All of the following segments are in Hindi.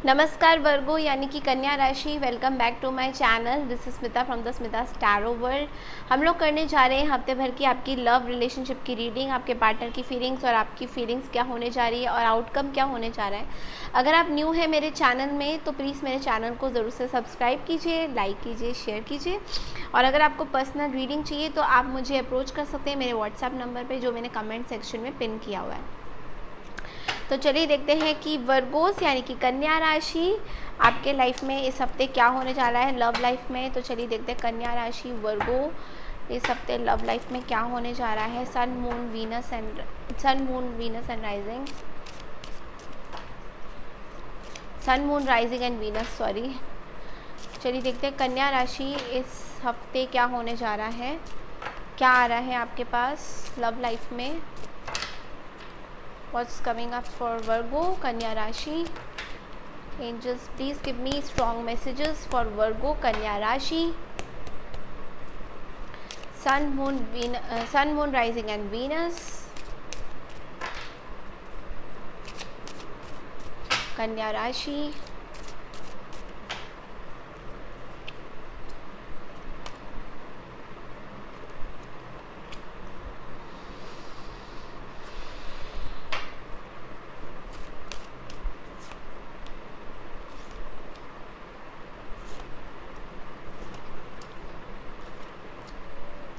नमस्कार वर्गो यानी कि कन्या राशि, welcome back to my channel. This is Smita from the Smita's tarot world. हम लोग करने जा रहे हैं हफ्ते भर की आपकी लव रिलेशनशिप की रीडिंग, आपके पार्टनर की फीलिंग्स और आपकी फीलिंग्स क्या होने जा रही है और आउटकम क्या होने जा रहा है। अगर आप न्यू है मेरे चैनल में तो प्लीज़ मेरे चैनल को ज़रूर से सब्सक्राइब कीजिए, लाइक कीजिए, शेयर कीजिए। और अगर आपको पर्सनल रीडिंग चाहिए तो आप मुझे अप्रोच कर सकते हैं मेरे व्हाट्सएप नंबर पर, जो मैंने कमेंट सेक्शन में पिन किया हुआ है। तो चलिए देखते हैं कि वर्गोस यानी कि कन्या राशि आपके लाइफ में इस हफ्ते क्या होने जा रहा है लव लाइफ में। तो चलिए देखते हैं कन्या राशि वर्गो इस हफ्ते लव लाइफ में क्या होने जा रहा है। Sun moon Venus and rising, sun moon rising and Venus, sorry. चलिए देखते हैं कन्या राशि इस हफ्ते क्या होने जा रहा है, क्या आ रहा है आपके पास लव लाइफ में। What's coming up for Virgo, Kanya Rashi? Angels, please give me strong messages for Virgo, Kanya Rashi. Sun, Moon, Rising and Venus. Kanya Rashi.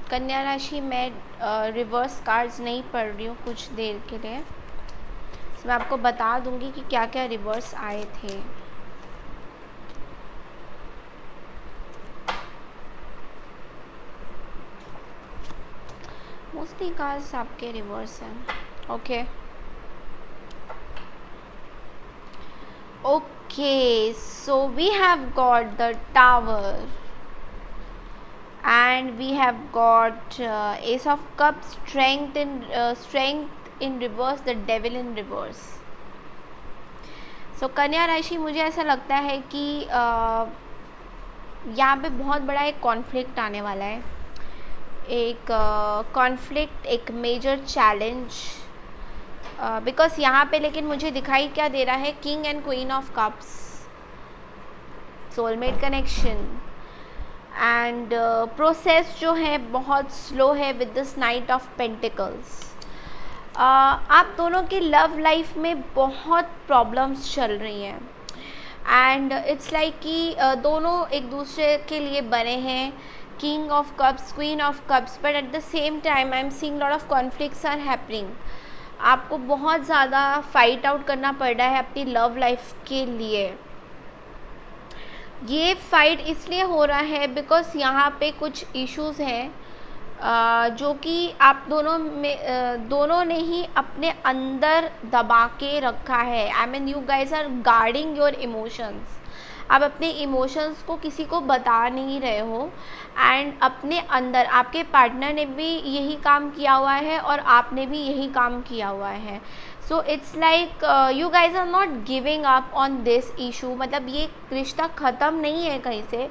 कन्या राशि मैं रिवर्स कार्ड्स नहीं पढ़ रही हूँ कुछ देर के लिए, तो मैं आपको बता दूंगी कि क्या क्या रिवर्स आए थे। मोस्टली कार्ड्स आपके रिवर्स हैं। Okay okay, so we have got the tower and we have got ace of cups, strength in reverse, the devil in reverse. So कन्या राशि, मुझे ऐसा लगता है कि यहाँ पे बहुत बड़ा एक कॉन्फ्लिक्ट आने वाला है, एक कॉन्फ्लिक्ट, एक मेजर चैलेंज, बिकॉज यहाँ पे लेकिन मुझे दिखाई क्या दे रहा है, king and queen of cups, soulmate connection and process जो है बहुत स्लो है with this night of pentacles. आप दोनों की लव लाइफ में बहुत प्रॉब्लम्स चल रही हैं एंड इट्स लाइक कि दोनों एक दूसरे के लिए बने हैं, king of cups, queen of cups, but at the same time I am seeing lot of conflicts are happening. आपको बहुत ज़्यादा फाइट आउट करना पड़ रहा है अपनी लव लाइफ के लिए। ये फाइट इसलिए हो रहा है बिकॉज यहाँ पे कुछ इश्यूज हैं जो कि आप दोनों ने ही अपने अंदर दबा के रखा है। I mean you guys are guarding your emotions. आप अपने इमोशंस को किसी को बता नहीं रहे हो एंड अपने अंदर आपके पार्टनर ने भी यही काम किया हुआ है और आपने भी यही काम किया हुआ है। So it's like you guys are not giving up on this issue. मतलब ये रिश्ता ख़त्म नहीं है कहीं से,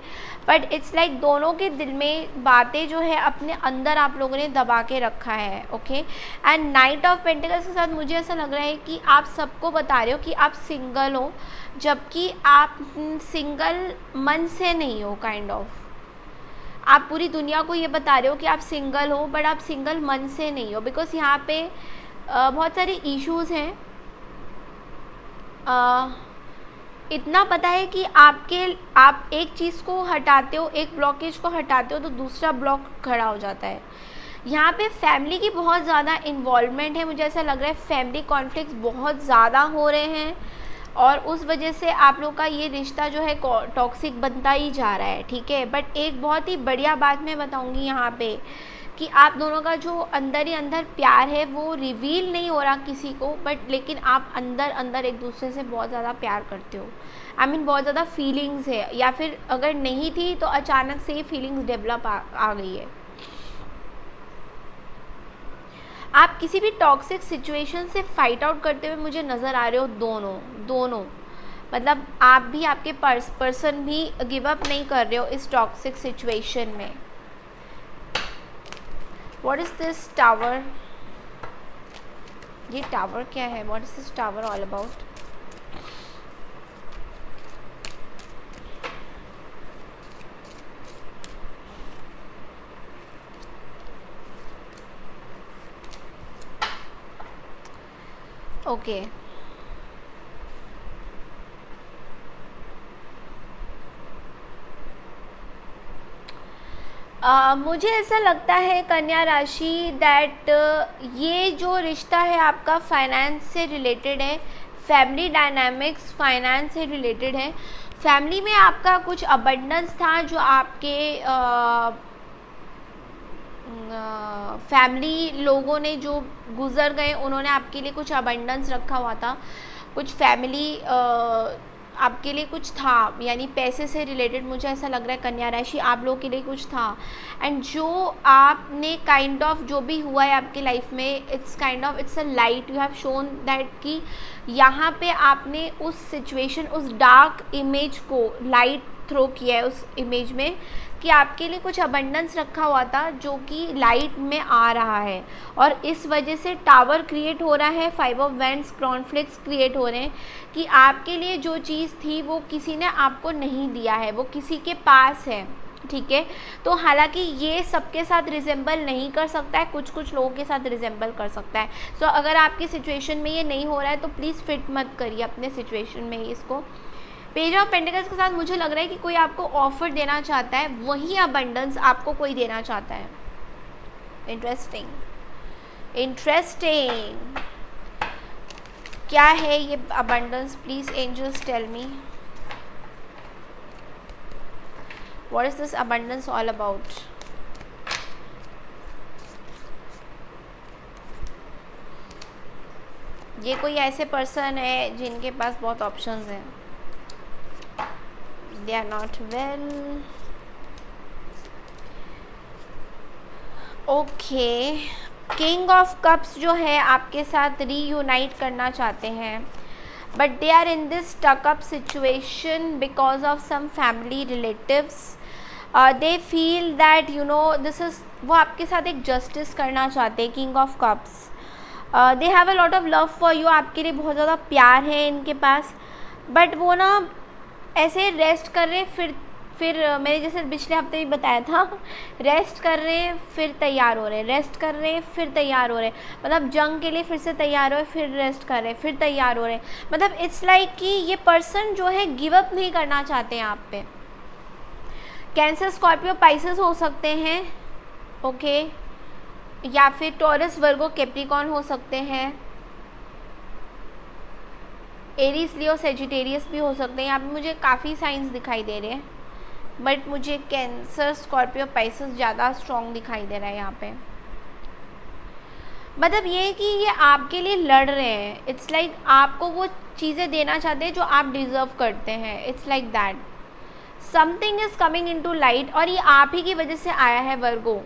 बट इट्स लाइक दोनों के दिल में बातें जो है अपने अंदर आप लोगों ने दबा के रखा है। Okay, and night of pentacles के साथ मुझे ऐसा लग रहा है कि आप सबको बता रहे हो कि आप सिंगल हो, जबकि आप सिंगल मन से नहीं हो। काइंड ऑफ आप पूरी दुनिया को ये बता रहे हो कि आप सिंगल हो, बट आप सिंगल मन से नहीं हो, बिकॉज यहाँ पे बहुत सारे इश्यूज हैं। इतना पता है कि आप एक चीज़ को हटाते हो, एक ब्लॉकेज को हटाते हो तो दूसरा ब्लॉक खड़ा हो जाता है। यहाँ पे फैमिली की बहुत ज़्यादा इन्वॉल्वमेंट है। मुझे ऐसा लग रहा है फैमिली कॉन्फ्लिक्ट्स बहुत ज़्यादा हो रहे हैं और उस वजह से आप लोग का ये रिश्ता जो है टॉक्सिक बनता ही जा रहा है। ठीक है, बट एक बहुत ही बढ़िया बात मैं बताऊँगी यहाँ पे कि आप दोनों का जो अंदर ही अंदर प्यार है वो रिवील नहीं हो रहा किसी को, बट लेकिन आप अंदर अंदर एक दूसरे से बहुत ज़्यादा प्यार करते हो। आई मीन बहुत ज़्यादा फीलिंग्स है, या फिर अगर नहीं थी तो अचानक से ये फीलिंग्स डेवलप आ गई है। आप किसी भी टॉक्सिक सिचुएशन से फाइट आउट करते हुए मुझे नज़र आ रहे हो दोनों। मतलब आप भी, आपके पर्सन भी गिव अप नहीं कर रहे हो इस टॉक्सिक सिचुएशन में। What is this tower? ये टावर क्या है? What is this tower all about? Okay. मुझे ऐसा लगता है कन्या राशि दैट ये जो रिश्ता है आपका फाइनेंस से रिलेटेड है, फैमिली डायनामिक्स फाइनेंस से रिलेटेड है। फैमिली में आपका कुछ अबंडेंस था जो आपके फैमिली लोगों ने जो गुजर गए उन्होंने आपके लिए कुछ अबंडेंस रखा हुआ था, कुछ फैमिली आपके लिए कुछ था, यानी पैसे से रिलेटेड मुझे ऐसा लग रहा है कन्या राशि आप लोगों के लिए कुछ था। एंड जो आपने काइंड ऑफ जो भी हुआ है आपकी लाइफ में, it's kind of it's a light you have shown that कि यहाँ पे आपने उस सिचुएशन, उस डार्क इमेज को लाइट थ्रो किया है उस इमेज में कि आपके लिए कुछ अबंडेंस रखा हुआ था जो कि लाइट में आ रहा है, और इस वजह से टावर क्रिएट हो रहा है, 5 ऑफ वैंड्स कॉन्फ्लिक्ट्स क्रिएट हो रहे हैं कि आपके लिए जो चीज़ थी वो किसी ने आपको नहीं दिया है, वो किसी के पास है, ठीक है। तो हालांकि ये सबके साथ रिजेंबल नहीं कर सकता है, कुछ कुछ लोगों के साथ रिजेंबल कर सकता है। सो अगर आपकी सिचुएशन में ये नहीं हो रहा है तो प्लीज़ फिट मत करिए अपने सिचुएशन में ही इसको। पेज ऑफ पेंटिकल्स के साथ मुझे लग रहा है कि कोई आपको ऑफर देना चाहता है, वही अबंडेंस आपको कोई देना चाहता है। Interesting, interesting. क्या है ये abundance? Please angels tell me what is this abundance all about. ये कोई ऐसे पर्सन है जिनके पास बहुत ऑप्शंस हैं, they are not well. Okay, king of cups जो है आपके साथ रीयूनाइट करना चाहते हैं, but they are in this stuck up situation because of some family relatives. They feel that you know this is, वो आपके साथ एक जस्टिस करना चाहते हैं। King of cups, they have a lot of love for you, आपके लिए बहुत ज़्यादा प्यार है इनके पास, बट वो ना ऐसे रेस्ट कर रहे फिर मैंने जैसे पिछले हफ्ते भी बताया था, रेस्ट कर रहे हैं फिर तैयार हो रहे हैं, रेस्ट कर रहे हैं फिर तैयार हो रहे हैं, मतलब जंग के लिए फिर से तैयार हो रहे, फिर रेस्ट कर रहे हैं, फिर तैयार हो रहे हैं। मतलब इट्स लाइक कि ये पर्सन जो है गिव अप नहीं करना चाहते हैं आप पे। कैंसर, स्कॉर्पियो, पाइसेस हो सकते हैं, ओके, या फिर टॉरस, वर्गो, कैप्रिकॉर्न हो सकते हैं, एरीज, लियो, सेजिटेरियस भी हो सकते हैं। यहाँ पे मुझे काफ़ी साइंस दिखाई दे रहे हैं, बट मुझे कैंसर, स्कॉर्पियो, पाइसेस ज़्यादा स्ट्रॉन्ग दिखाई दे रहा है यहाँ पे। मतलब ये है कि ये आपके लिए लड़ रहे हैं, इट्स लाइक आपको वो चीज़ें देना चाहते हैं जो आप डिज़र्व करते हैं, it's like that. Something is coming into light, और ये आप ही की वजह से आया है वर्गो।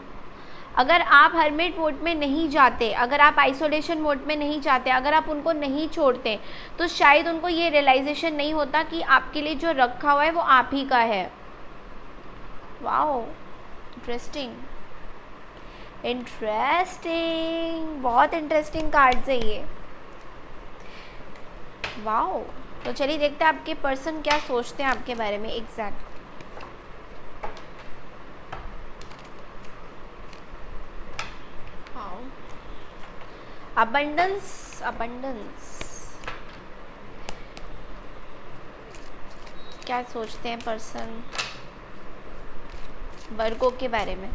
अगर आप हर्मिट मोड में नहीं जाते, अगर आप आइसोलेशन मोड में नहीं जाते, अगर आप उनको नहीं छोड़ते, तो शायद उनको ये रियलाइजेशन नहीं होता कि आपके लिए जो रखा हुआ है वो आप ही का है। वाओ, इंटरेस्टिंग, इंटरेस्टिंग, बहुत इंटरेस्टिंग कार्ड्स है ये। वाओ, तो चलिए देखते हैं आपके पर्सन क्या सोचते हैं आपके बारे में एग्जैक्ट। अबंडेंस, अबंडेंस, क्या सोचते हैं पर्सन वर्गो के बारे में?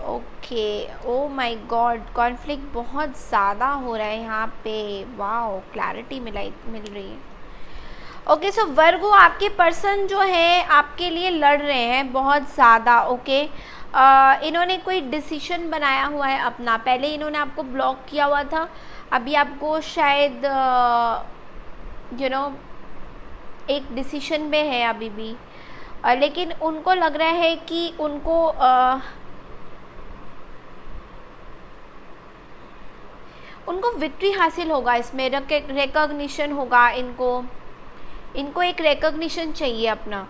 Okay, oh my God, conflict बहुत ज़्यादा हो रहा है यहाँ पे। वाओ, क्लैरिटी मिल रही है। ओके, सो वर्गो आपके पर्सन जो है आपके लिए लड़ रहे हैं बहुत ज़्यादा, ओके। इन्होंने कोई डिसीजन बनाया हुआ है अपना, पहले इन्होंने आपको ब्लॉक किया हुआ था, अभी आपको शायद यू नो एक डिसीजन में है अभी भी, लेकिन उनको लग रहा है कि उनको विक्ट्री हासिल होगा इसमें, रिकॉग्निशन होगा, इनको एक रिकॉग्निशन चाहिए अपना।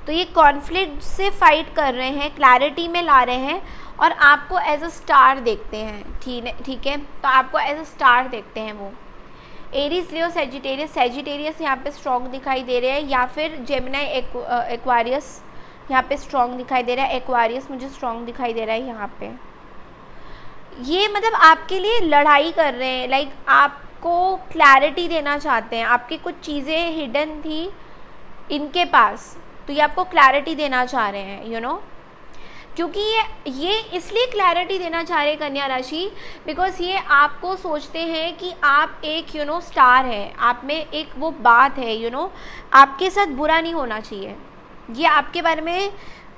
तो ये कॉन्फ्लिक्ट से फाइट कर रहे हैं, क्लैरिटी में ला रहे हैं, और आपको एज अ स्टार देखते हैं, ठीक है, तो आपको एज अ स्टार देखते हैं वो। एरीज, लियो, सेजिटेरियस, सेजिटेरियस यहाँ पे स्ट्रॉन्ग दिखाई दे रहे हैं, या फिर जेमिनी, एक्वारियस यहाँ पे स्ट्रॉन्ग दिखाई दे रहा है, एक्वारियस मुझे स्ट्रॉन्ग दिखाई दे रहा है यहाँ पे। ये मतलब आपके लिए लड़ाई कर रहे हैं, लाइक आपको क्लैरिटी देना चाहते हैं। आपकी कुछ चीज़ें हिडन थी इनके पास, तो ये आपको क्लैरिटी देना चाह रहे हैं, यू नो। क्योंकि ये इसलिए क्लैरिटी देना चाह रहे हैं कन्या राशि, बिकॉज ये आपको सोचते हैं कि आप एक यू नो स्टार है, आप में एक वो बात है, यू नो, आपके साथ बुरा नहीं होना चाहिए। ये आपके बारे में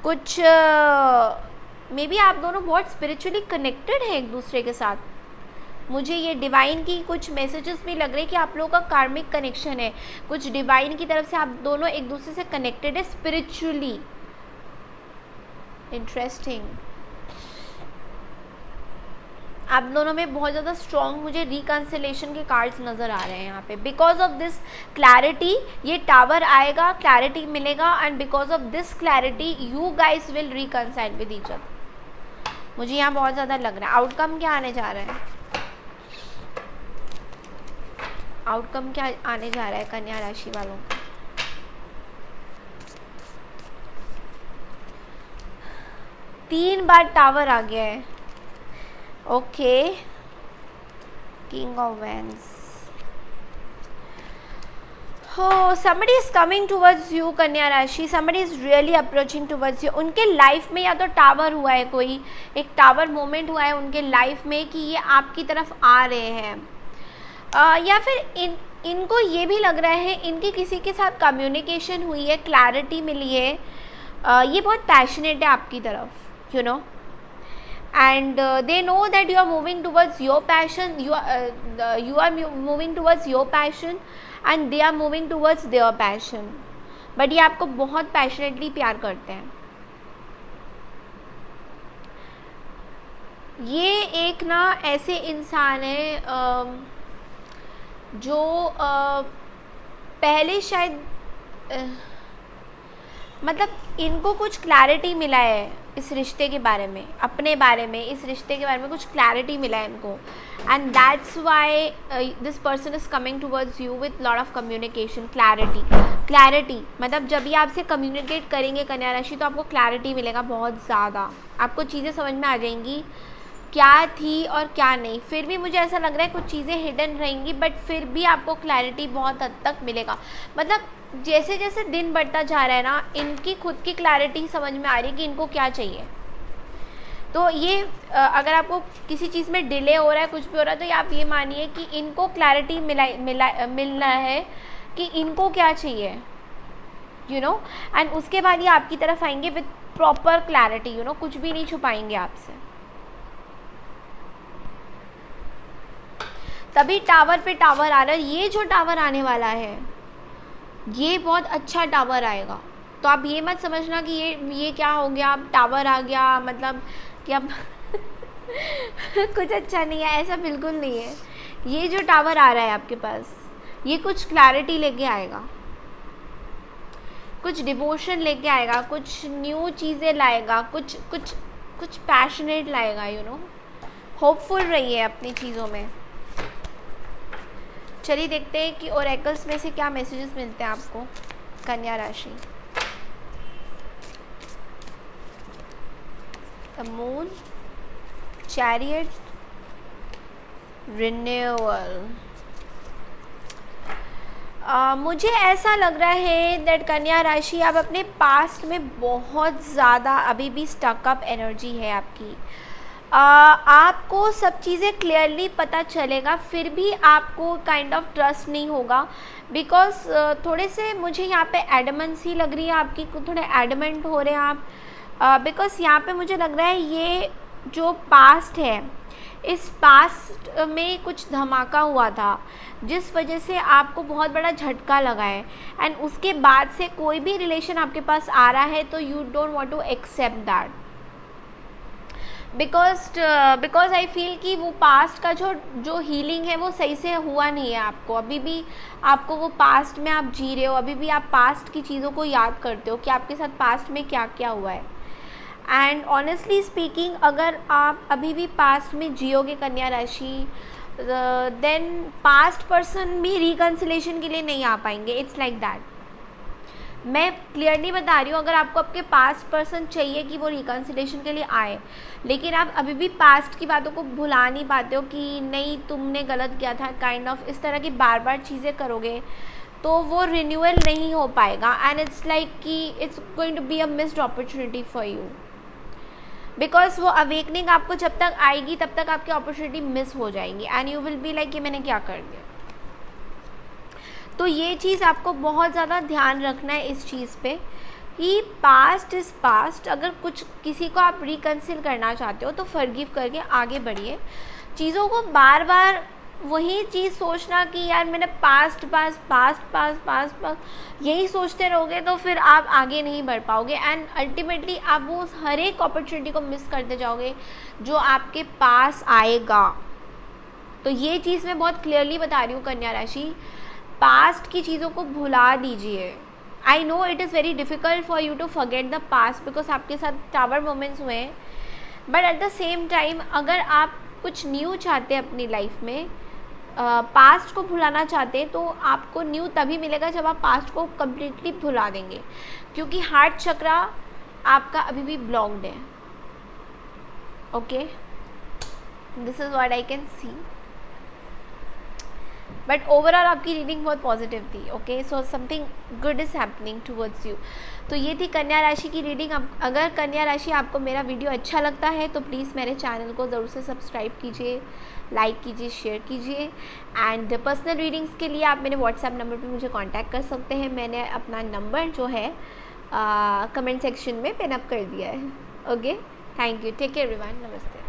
कुछ मे बी आप दोनों बहुत स्पिरिचुअली कनेक्टेड हैं एक दूसरे के साथ। मुझे ये डिवाइन की कुछ मैसेजेस भी लग रहे हैं कि आप लोगों का कार्मिक कनेक्शन है, कुछ डिवाइन की तरफ से आप दोनों एक दूसरे से कनेक्टेड है स्पिरिचुअली। इंटरेस्टिंग। आप दोनों में बहुत ज़्यादा स्ट्रॉन्ग मुझे रिकंसिलेशन के कार्ड्स नज़र आ रहे हैं यहाँ पे। बिकॉज ऑफ दिस क्लैरिटी ये टावर आएगा, क्लैरिटी मिलेगा, and because of this clarity you guys will reconcile with each other. मुझे यहाँ बहुत ज़्यादा लग रहा है। आउटकम क्या आने जा रहा है? आउटकम क्या आने जा रहा है कन्या राशि वालों का? तीन बार टावर आ गया है। Okay, king of wands. हो, somebody is coming towards you कन्या राशि, somebody is really approaching towards you। उनके लाइफ में या तो टावर हुआ है, कोई एक टावर मोमेंट हुआ है उनके लाइफ में कि ये आपकी तरफ आ रहे हैं, या फिर इनको ये भी लग रहा है इनकी किसी के साथ कम्युनिकेशन हुई है, क्लैरिटी मिली है, ये बहुत पैशनेट है आपकी तरफ, you know, and they know that you are moving towards your passion, you are moving towards your passion and they are moving towards their passion, but ये आपको बहुत पैशनेटली प्यार करते हैं। ये एक ना ऐसे इंसान है जो पहले शायद मतलब इनको कुछ क्लैरिटी मिला है इस रिश्ते के बारे में, अपने बारे में, इस रिश्ते के बारे में कुछ क्लैरिटी मिला है इनको, and that's why this person is coming towards you with lot of communication. Clarity मतलब जब भी आपसे कम्युनिकेट करेंगे कन्या राशि तो आपको क्लैरिटी मिलेगा बहुत ज़्यादा, आपको चीज़ें समझ में आ जाएंगी क्या थी और क्या नहीं। फिर भी मुझे ऐसा लग रहा है कुछ चीज़ें हिडन रहेंगी, बट फिर भी आपको क्लैरिटी बहुत हद तक मिलेगा। मतलब जैसे जैसे दिन बढ़ता जा रहा है ना, इनकी खुद की क्लैरिटी समझ में आ रही है कि इनको क्या चाहिए। तो ये अगर आपको किसी चीज़ में डिले हो रहा है, कुछ भी हो रहा है, तो ये आप ये मानिए कि इनको क्लैरिटी मिल रहा है कि इनको क्या चाहिए, यू नो, एंड उसके बाद ये आपकी तरफ आएंगे with proper clarity, you know, कुछ भी नहीं छुपाएंगे आपसे। तभी टावर पे टावर आ रहा है। ये जो टावर आने वाला है ये बहुत अच्छा टावर आएगा, तो आप ये मत समझना कि ये क्या हो गया, अब टावर आ गया मतलब कि अब कुछ अच्छा नहीं है, ऐसा बिल्कुल नहीं है। ये जो टावर आ रहा है आपके पास, ये कुछ क्लैरिटी लेके आएगा, कुछ डिवोशन लेके आएगा, कुछ न्यू चीज़ें लाएगा, कुछ पैशनेट लाएगा, यू नो। होपफुल रहिए अपनी चीज़ों में। चलिए देखते हैं कि ओरेकल्स में से क्या मैसेजेस मिलते हैं आपको कन्या राशि। The moon, chariot, renewal. मुझे ऐसा लग रहा है दैट कन्या राशि आप अपने पास्ट में बहुत ज़्यादा अभी भी स्टकअप एनर्जी है आपकी। आपको सब चीज़ें क्लियरली पता चलेगा, फिर भी आपको काइंड ऑफ ट्रस्ट नहीं होगा, बिकॉज थोड़े से मुझे यहाँ पे एडमेंसी लग रही है आपकी, थोड़े एडमेंट हो रहे हैं आप, बिकॉज यहाँ पे मुझे लग रहा है ये जो पास्ट है, इस पास्ट में कुछ धमाका हुआ था जिस वजह से आपको बहुत बड़ा झटका लगा है, एंड उसके बाद से कोई भी रिलेशन आपके पास आ रहा है तो you don't want to accept that, because I feel कि वो पास्ट का जो हीलिंग है वो सही से हुआ नहीं है आपको। अभी भी आपको वो पास्ट में आप जी रहे हो, अभी भी आप पास्ट की चीज़ों को याद करते हो कि आपके साथ पास्ट में क्या क्या हुआ है। एंड ऑनेस्टली स्पीकिंग, अगर आप अभी भी पास्ट में जियोगे कन्या राशि, देन पास्ट पर्सन भी रिकन्सिलेशन के लिए नहीं आ पाएंगे। It's like that. मैं क्लियरली बता रही हूँ, अगर आपको आपके पास्ट पर्सन चाहिए कि वो रिकन्सिलेशन के लिए आए, लेकिन आप अभी भी पास्ट की बातों को भुला नहीं पाते हो कि नहीं तुमने गलत किया था, काइंड ऑफ इस तरह की बार बार चीज़ें करोगे तो वो रिन्यूअल नहीं हो पाएगा। एंड इट्स लाइक कि it's going to be a missed opportunity for you, because वो अवेकनिंग आपको जब तक आएगी तब तक आपकी अपॉर्चुनिटी मिस हो जाएंगी and you will be like कि मैंने क्या कर दिया। तो ये चीज़ आपको बहुत ज़्यादा ध्यान रखना है इस चीज़ पे कि पास्ट इज़ पास्ट। अगर कुछ किसी को आप रिकन्सिल करना चाहते हो तो फॉरगिव करके आगे बढ़िए। चीज़ों को बार बार वही चीज़ सोचना कि यार मैंने past past past past past past यही सोचते रहोगे तो फिर आप आगे नहीं बढ़ पाओगे एंड अल्टीमेटली आप वो हर एक अपॉर्चुनिटी को मिस करते जाओगे जो आपके पास आएगा। तो ये चीज़ मैं बहुत क्लियरली बता रही हूँ कन्या राशि, पास्ट की चीज़ों को भुला दीजिए। I know it is very difficult for you to forget the past because आपके साथ टावर मोमेंट्स हुए हैं, but at the same time अगर आप कुछ न्यू चाहते हैं अपनी लाइफ में, पास्ट को भुलाना चाहते हैं, तो आपको न्यू तभी मिलेगा जब आप पास्ट को कम्प्लीटली भुला देंगे, क्योंकि हार्ट चक्रा आपका अभी भी ब्लॉक्ड है। Okay, this is what I can see, but overall आपकी रीडिंग बहुत पॉजिटिव थी। Okay, so something good is happening towards you. तो ये थी कन्या राशि की रीडिंग। अगर कन्या राशि आपको मेरा वीडियो अच्छा लगता है तो प्लीज़ मेरे चैनल को ज़रूर से सब्सक्राइब कीजिए, लाइक कीजिए, शेयर कीजिए। एंड पर्सनल रीडिंग्स के लिए आप मेरे व्हाट्सएप नंबर पे मुझे कांटेक्ट कर सकते हैं। मैंने अपना नंबर जो है कमेंट सेक्शन में पिन अप कर दिया है। Okay, thank you, take care everyone, नमस्ते।